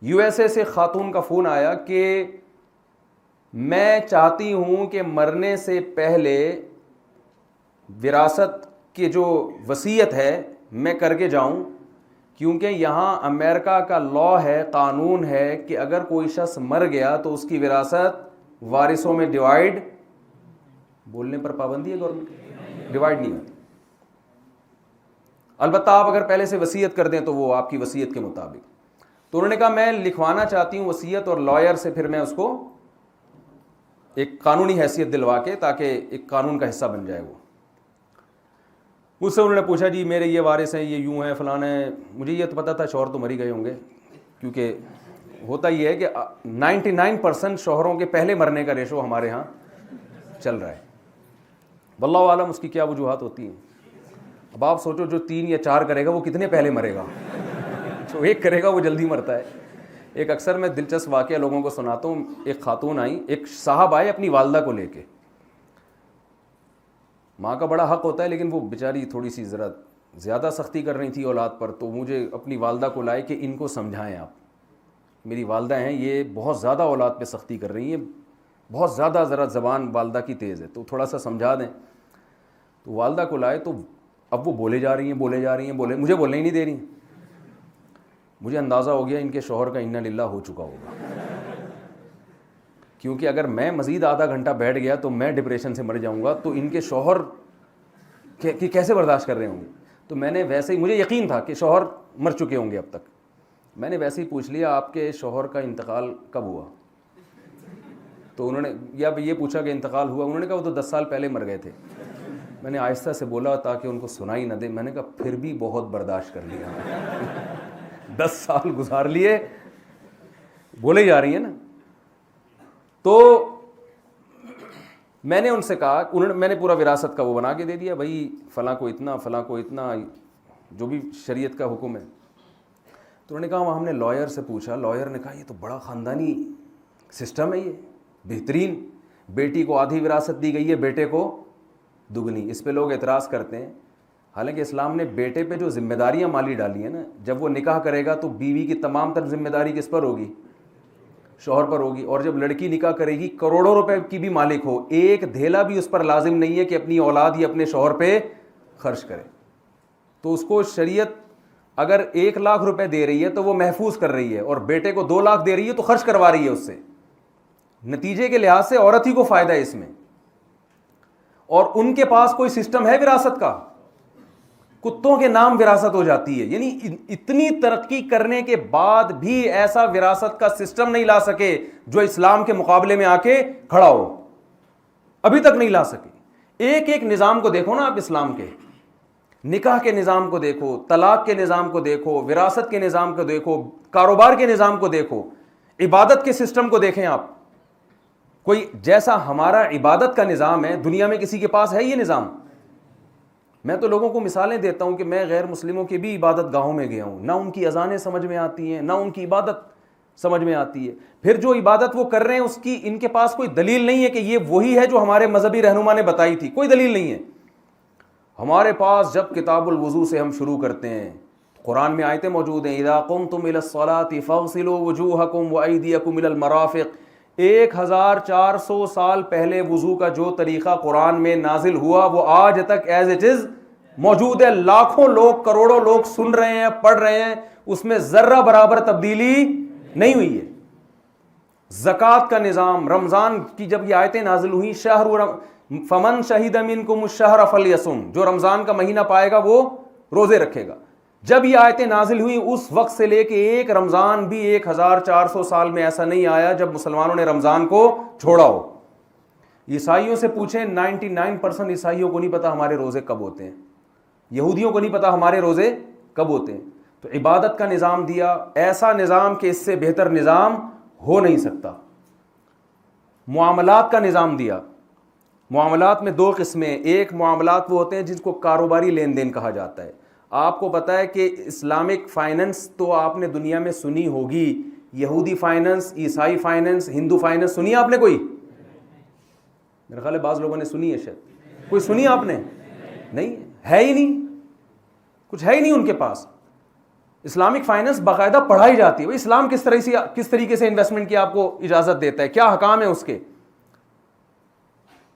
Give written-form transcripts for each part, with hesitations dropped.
U S A سے خاتون کا فون آیا کہ میں چاہتی ہوں کہ مرنے سے پہلے وراثت کی جو وصیت ہے میں کر کے جاؤں، کیونکہ یہاں امریکہ کا لا ہے، قانون ہے کہ اگر کوئی شخص مر گیا تو اس کی وراثت وارثوں میں ڈیوائیڈ، بولنے پر پابندی ہے گورنمنٹ، ڈیوائیڈ نہیں ہوتی۔ البتہ آپ اگر پہلے سے وصیت کر دیں تو وہ آپ کی وصیت کے مطابق۔ تو انہوں نے کہا میں لکھوانا چاہتی ہوں وصیت، اور لائر سے پھر میں اس کو ایک قانونی حیثیت دلوا کے، تاکہ ایک قانون کا حصہ بن جائے وہ۔ مجھ سے انہوں نے پوچھا جی میرے یہ وارث ہیں، یہ یوں ہیں فلاں ہیں۔ مجھے یہ تو پتہ تھا شوہر تو مر ہی گئے ہوں گے، کیونکہ ہوتا یہ ہے کہ 99% شوہروں کے پہلے مرنے کا ریشو ہمارے ہاں چل رہا ہے۔ واللہ عالم اس کی کیا وجوہات ہوتی ہیں۔ اب آپ سوچو جو 3 یا 4 کرے گا وہ کتنے پہلے مرے گا، جو 1 کرے گا وہ جلدی مرتا ہے۔ ایک اکثر میں دلچسپ واقعہ لوگوں کو سناتا ہوں۔ ایک خاتون آئی، ایک صاحب آئے اپنی والدہ کو لے کے۔ ماں کا بڑا حق ہوتا ہے لیکن وہ بیچاری تھوڑی سی ذرا زیادہ سختی کر رہی تھی اولاد پر، تو مجھے اپنی والدہ کو لائے کہ ان کو سمجھائیں آپ، میری والدہ ہیں یہ بہت زیادہ اولاد پہ سختی کر رہی ہیں، بہت زیادہ ذرا زبان والدہ کی تیز ہے، تو تھوڑا سا سمجھا دیں۔ تو والدہ کو لائے تو اب وہ بولے جا رہی ہیں، مجھے بولنے ہی نہیں دے رہی۔ مجھے اندازہ ہو گیا ان کے شوہر کا انا للہ ہو چکا ہوگا، کیونکہ اگر میں مزید آدھا گھنٹہ بیٹھ گیا تو میں ڈپریشن سے مر جاؤں گا، تو ان کے شوہر کیسے برداشت کر رہے ہوں گے۔ تو میں نے ویسے ہی، مجھے یقین تھا کہ شوہر مر چکے ہوں گے اب تک، میں نے ویسے ہی پوچھ لیا آپ کے شوہر کا انتقال کب ہوا؟ تو انہوں نے یہ پوچھا کہ انتقال ہوا، انہوں نے کہا وہ تو 10 سال پہلے مر گئے تھے۔ میں نے آہستہ سے بولا تاکہ ان کو سنائی نہ دے، میں نے کہا پھر بھی بہت برداشت کر لیا 10 سال گزار لیے، بولے جا رہی ہیں نا۔ تو میں نے ان سے کہا، میں نے پورا وراثت کا وہ بنا کے دے دیا، بھائی فلاں کو اتنا، فلاں کو اتنا، جو بھی شریعت کا حکم ہے۔ تو انہوں نے کہا وہاں ہم نے لائر سے پوچھا، لائر نے کہا یہ تو بڑا خاندانی سسٹم ہے، یہ بہترین، بیٹی کو آدھی وراثت دی گئی ہے، بیٹے کو دگنی۔ اس پہ لوگ اعتراض کرتے ہیں، حالانکہ اسلام نے بیٹے پہ جو ذمہ داریاں مالی ڈالی ہیں نا، جب وہ نکاح کرے گا تو بیوی کی تمام تر ذمہ داری کس پر ہوگی؟ شوہر پر ہوگی۔ اور جب لڑکی نکاح کرے گی کروڑوں روپے کی بھی مالک ہو، ایک دھیلا بھی اس پر لازم نہیں ہے کہ اپنی اولاد یا اپنے شوہر پہ خرچ کرے۔ تو اس کو شریعت اگر 1 لاکھ روپے دے رہی ہے تو وہ محفوظ کر رہی ہے، اور بیٹے کو 2 لاکھ دے رہی ہے تو خرچ کروا رہی ہے اس سے۔ نتیجے کے لحاظ سے عورت ہی کو فائدہ ہے اس میں۔ اور ان کے پاس کوئی سسٹم ہے وراثت کا؟ کتوں کے نام وراثت ہو جاتی ہے۔ یعنی اتنی ترقی کرنے کے بعد بھی ایسا وراثت کا سسٹم نہیں لا سکے جو اسلام کے مقابلے میں آ کے کھڑا ہو، ابھی تک نہیں لا سکے۔ ایک ایک نظام کو دیکھو نا آپ، اسلام کے نکاح کے نظام کو دیکھو، طلاق کے نظام کو دیکھو، وراثت کے نظام کو دیکھو، کاروبار کے نظام کو دیکھو، عبادت کے سسٹم کو دیکھیں آپ۔ کوئی جیسا ہمارا عبادت کا نظام ہے دنیا میں کسی کے پاس ہے یہ نظام؟ میں تو لوگوں کو مثالیں دیتا ہوں کہ میں غیر مسلموں کے بھی عبادت گاہوں میں گیا ہوں، نہ ان کی اذانیں سمجھ میں آتی ہیں، نہ ان کی عبادت سمجھ میں آتی ہے۔ پھر جو عبادت وہ کر رہے ہیں اس کی ان کے پاس کوئی دلیل نہیں ہے کہ یہ وہی ہے جو ہمارے مذہبی رہنما نے بتائی تھی، کوئی دلیل نہیں ہے۔ ہمارے پاس جب کتاب الوضو سے ہم شروع کرتے ہیں، قرآن میں آیتیں موجود ہیں، اذا قمتم الى الصلاة فاغسلوا وجوہکم وایدیکم الى المرافق۔ 1400 سال پہلے وضو کا جو طریقہ قرآن میں نازل ہوا وہ آج تک ایز اٹ از موجود ہے۔ لاکھوں لوگ، کروڑوں لوگ سن رہے ہیں، پڑھ رہے ہیں، اس میں ذرہ برابر تبدیلی نہیں ہوئی ہے۔ زکوٰۃ کا نظام، رمضان کی جب یہ آیتیں نازل ہوئی، فمن شہد منکم الشہر فلیصم، جو رمضان کا مہینہ پائے گا وہ روزے رکھے گا۔ جب یہ آیتیں نازل ہوئی اس وقت سے لے کے ایک رمضان بھی 1400 سال میں ایسا نہیں آیا جب مسلمانوں نے رمضان کو چھوڑا ہو۔ عیسائیوں سے پوچھیں، 99% عیسائیوں کو نہیں پتا ہمارے روزے کب ہوتے ہیں، یہودیوں کو نہیں پتا ہمارے روزے کب ہوتے ہیں۔ تو عبادت کا نظام دیا، ایسا نظام کہ اس سے بہتر نظام ہو نہیں سکتا۔ معاملات کا نظام دیا، معاملات میں 2 قسمیں، ایک معاملات وہ ہوتے ہیں جن کو کاروباری لین دین کہا جاتا ہے۔ آپ کو پتا ہے کہ اسلامک فائننس تو آپ نے دنیا میں سنی ہوگی، یہودی فائننس، عیسائی فائننس، ہندو فائننس، سنی آپ نے کوئی؟ میرا خیال ہے بعض لوگوں نے سنی ہے، شاید کوئی سنی آپ نے؟ نہیں ہے ہی نہیں، کچھ ہے ہی نہیں ان کے پاس۔ اسلامک فائنینس باقاعدہ پڑھائی جاتی ہے. بھائی اسلام کس طریقے سے انویسٹمنٹ کی آپ کو اجازت دیتا ہے, کیا حکام ہے اس کے.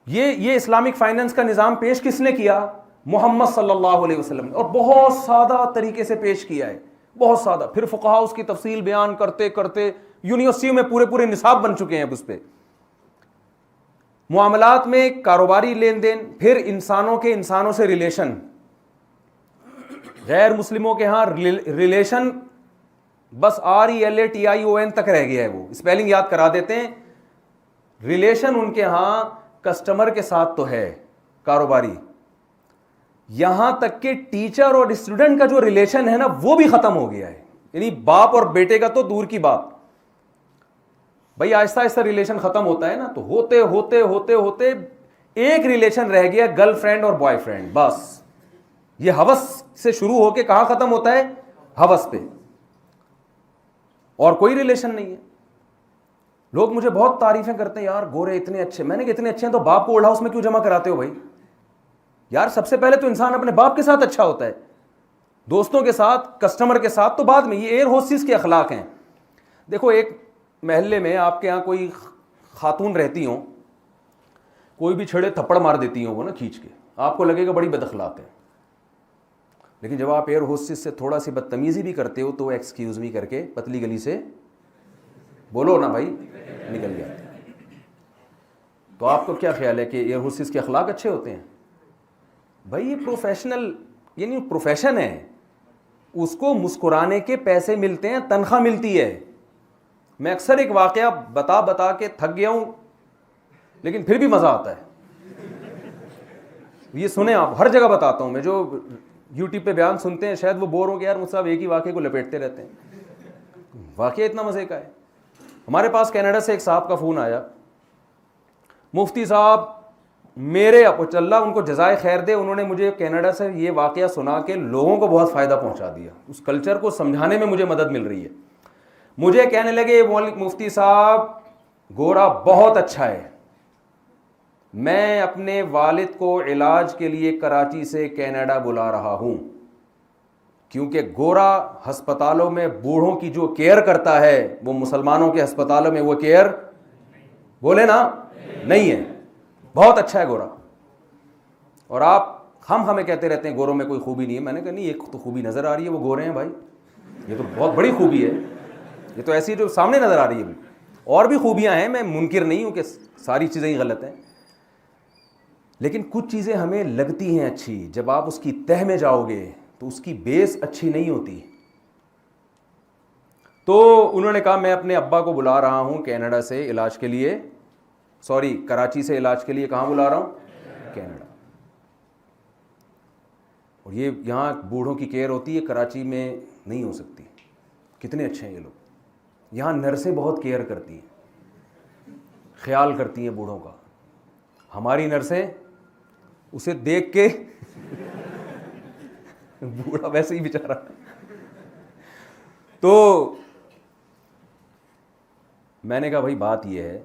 یہ اسلامک فائنینس کا نظام پیش کس نے کیا؟ محمد صلی اللہ علیہ وسلم نے, اور بہت سادہ طریقے سے پیش کیا ہے, بہت سادہ. پھر فقہا اس کی تفصیل بیان کرتے کرتے یونیورسٹیوں میں پورے نصاب بن چکے ہیں اب اس پہ. معاملات میں کاروباری لین دین, پھر انسانوں سے ریلیشن. غیر مسلموں کے ہاں ریلیشن بس RELATION تک رہ گیا ہے, وہ اسپیلنگ یاد کرا دیتے ہیں. ریلیشن ان کے ہاں کسٹمر کے ساتھ تو ہے کاروباری, یہاں تک کہ ٹیچر اور اسٹوڈنٹ کا جو ریلیشن ہے نا وہ بھی ختم ہو گیا ہے. یعنی باپ اور بیٹے کا تو دور کی بات, بھائی آہستہ آہستہ ریلیشن ختم ہوتا ہے نا, تو ہوتے ہوتے ہوتے ہوتے ایک ریلیشن رہ گیا, گرل فرینڈ اور بوائے فرینڈ. بس یہ ہوس سے شروع ہو کے کہاں ختم ہوتا ہے؟ ہوس پہ, اور کوئی ریلیشن نہیں ہے. لوگ مجھے بہت تعریفیں کرتے ہیں, یار گورے اتنے اچھے. میں نے کہ اتنے اچھے ہیں تو باپ کو اولڈ ہاؤس میں کیوں جمع کراتے ہو بھائی؟ یار سب سے پہلے تو انسان اپنے باپ کے ساتھ اچھا ہوتا ہے, دوستوں کے ساتھ, کسٹمر کے ساتھ تو بعد میں. یہ ایئر ہوسٹس کے اخلاق ہیں. دیکھو ایک محلے میں آپ کے یہاں کوئی خاتون رہتی ہوں, کوئی بھی چھڑے تھپڑ مار دیتی ہوں وہ نا کھینچ کے, آپ کو لگے گا بڑی بد اخلاق ہے. لیکن جب آپ ایئر ہوسٹس سے تھوڑا سی بدتمیزی بھی کرتے ہو تو ایکسکیوز می کر کے پتلی گلی سے بولو نا بھائی, نکل جاتے ہیں. تو آپ کو کیا خیال ہے کہ ایئر ہوسٹس کے اخلاق اچھے ہوتے ہیں؟ بھائی یہ پروفیشنل یعنی پروفیشن ہے, اس کو مسکرانے کے پیسے ملتے ہیں, تنخواہ ملتی ہے. میں اکثر ایک واقعہ بتا کے تھک گیا ہوں, لیکن پھر بھی مزہ آتا ہے. یہ سنیں آپ, ہر جگہ بتاتا ہوں میں. جو یوٹیوب پہ بیان سنتے ہیں شاید وہ بور ہو گیا, یار مجھ سے ایک ہی واقعے کو لپیٹتے رہتے ہیں. واقعہ اتنا مزے کا ہے. ہمارے پاس کینیڈا سے ایک صاحب کا فون آیا, مفتی صاحب میرے اللہ ان کو جزائے خیر دے, انہوں نے مجھے کینیڈا سے یہ واقعہ سنا کے لوگوں کو بہت فائدہ پہنچا دیا. اس کلچر کو سمجھانے میں مجھے مدد مل رہی ہے. مجھے کہنے لگے مفتی صاحب گورا بہت اچھا ہے, میں اپنے والد کو علاج کے لیے کراچی سے کینیڈا بلا رہا ہوں, کیونکہ گورا ہسپتالوں میں بوڑھوں کی جو کیئر کرتا ہے وہ مسلمانوں کے ہسپتالوں میں وہ کیئر بولے نا نہیں ہے. بہت اچھا ہے گورا. اور آپ ہمیں کہتے رہتے ہیں گوروں میں کوئی خوبی نہیں ہے. میں نے کہا نہیں, ایک تو خوبی نظر آ رہی ہے, وہ گورے ہیں بھائی, یہ تو بہت بڑی خوبی ہے. یہ تو ایسی جو سامنے نظر آ رہی ہے. اور بھی خوبیاں ہیں, میں منکر نہیں ہوں کہ ساری چیزیں ہی غلط ہیں, لیکن کچھ چیزیں ہمیں لگتی ہیں اچھی, جب آپ اس کی تہ میں جاؤ گے تو اس کی بیس اچھی نہیں ہوتی. تو انہوں نے کہا میں اپنے ابا کو بلا رہا ہوں کینیڈا سے علاج کے لیے, کراچی سے علاج کے لیے. کہاں بلا رہا ہوں؟ کینیڈا. اور یہ یہاں بوڑھوں کی کیئر ہوتی ہے, کراچی میں نہیں ہو سکتی. کتنے اچھے ہیں یہ لوگ. یہاں نرسیں بہت کیئر کرتی ہیں, خیال کرتی ہیں بوڑھوں کا. ہماری نرسیں اسے دیکھ کے بوڑھا ویسے ہی بیچارہ. تو میں نے کہا بھائی بات یہ ہے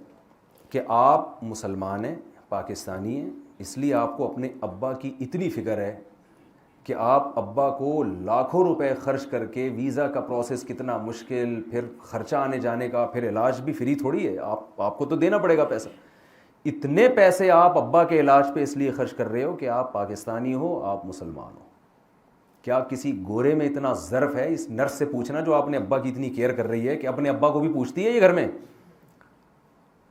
کہ آپ مسلمان ہیں, پاکستانی ہیں, اس لیے آپ کو اپنے ابا کی اتنی فکر ہے کہ آپ ابا کو لاکھوں روپے خرچ کر کے, ویزا کا پروسیس کتنا مشکل, پھر خرچہ آنے جانے کا, پھر علاج بھی فری تھوڑی ہے, آپ کو تو دینا پڑے گا پیسہ. اتنے پیسے آپ ابا کے علاج پہ اس لیے خرچ کر رہے ہو کہ آپ پاکستانی ہو, آپ مسلمان ہو. کیا کسی گورے میں اتنا ظرف ہے؟ اس نرس سے پوچھنا جو اپنے ابا کی اتنی کیئر کر رہی ہے کہ اپنے ابا کو بھی پوچھتی ہے یہ گھر میں.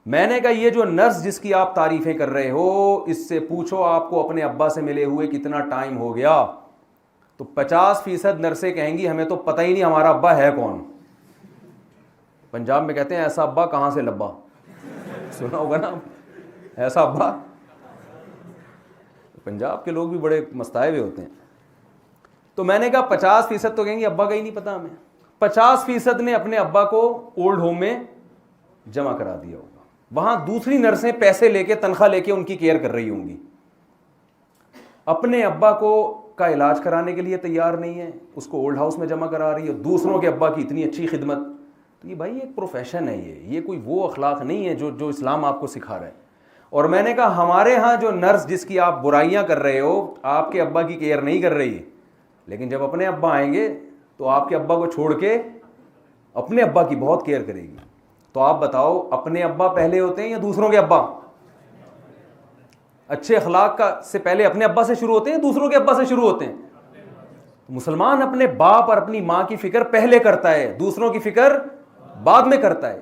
میں نے کہا یہ جو نرس جس کی آپ تعریفیں کر رہے ہو, اس سے پوچھو آپ کو اپنے ابا سے ملے ہوئے کتنا ٹائم ہو گیا, تو 50% نرسیں کہیں گی ہمیں تو پتہ ہی نہیں ہمارا ابا ہے کون. پنجاب میں کہتے ہیں ایسا ابا کہاں سے لبا, سنا ہوگا نا ایسا ابا. پنجاب کے لوگ بھی بڑے مستائے ہوئے ہوتے ہیں. تو میں نے کہا 50% تو کہیں گے ابا کا ہی نہیں پتا ہمیں. 50% نے اپنے ابا کو اولڈ ہوم میں جمع کرا دیا ہوگا. وہاں دوسری نرسیں پیسے لے کے, تنخواہ لے کے ان کی کیئر کر رہی ہوں گی. اپنے ابا کو کا علاج کرانے کے لیے تیار نہیں ہے, اس کو اولڈ ہاؤس میں جمع کرا رہی ہے. دوسروں کے ابا کی اتنی اچھی خدمت. تو یہ بھائی ایک پروفیشن ہے, یہ کوئی وہ اخلاق نہیں ہے جو اسلام آپ کو سکھا رہا ہے. اور میں نے کہا ہمارے ہاں جو نرس جس کی آپ برائیاں کر رہے ہو, آپ کے ابا کی کیئر نہیں کر رہی, لیکن جب اپنے ابا آئیں گے تو آپ کے ابا کو چھوڑ کے اپنے ابا کی بہت کیئر کرے گی. تو آپ بتاؤ اپنے ابا پہلے ہوتے ہیں یا دوسروں کے ابا؟ اچھے اخلاق کا سے پہلے اپنے ابا سے شروع ہوتے ہیں، دوسروں کے ابا سے شروع ہوتے ہیں. مسلمان اپنے باپ اور اپنی ماں کی فکر پہلے کرتا ہے، دوسروں کی فکر بعد میں کرتا ہے.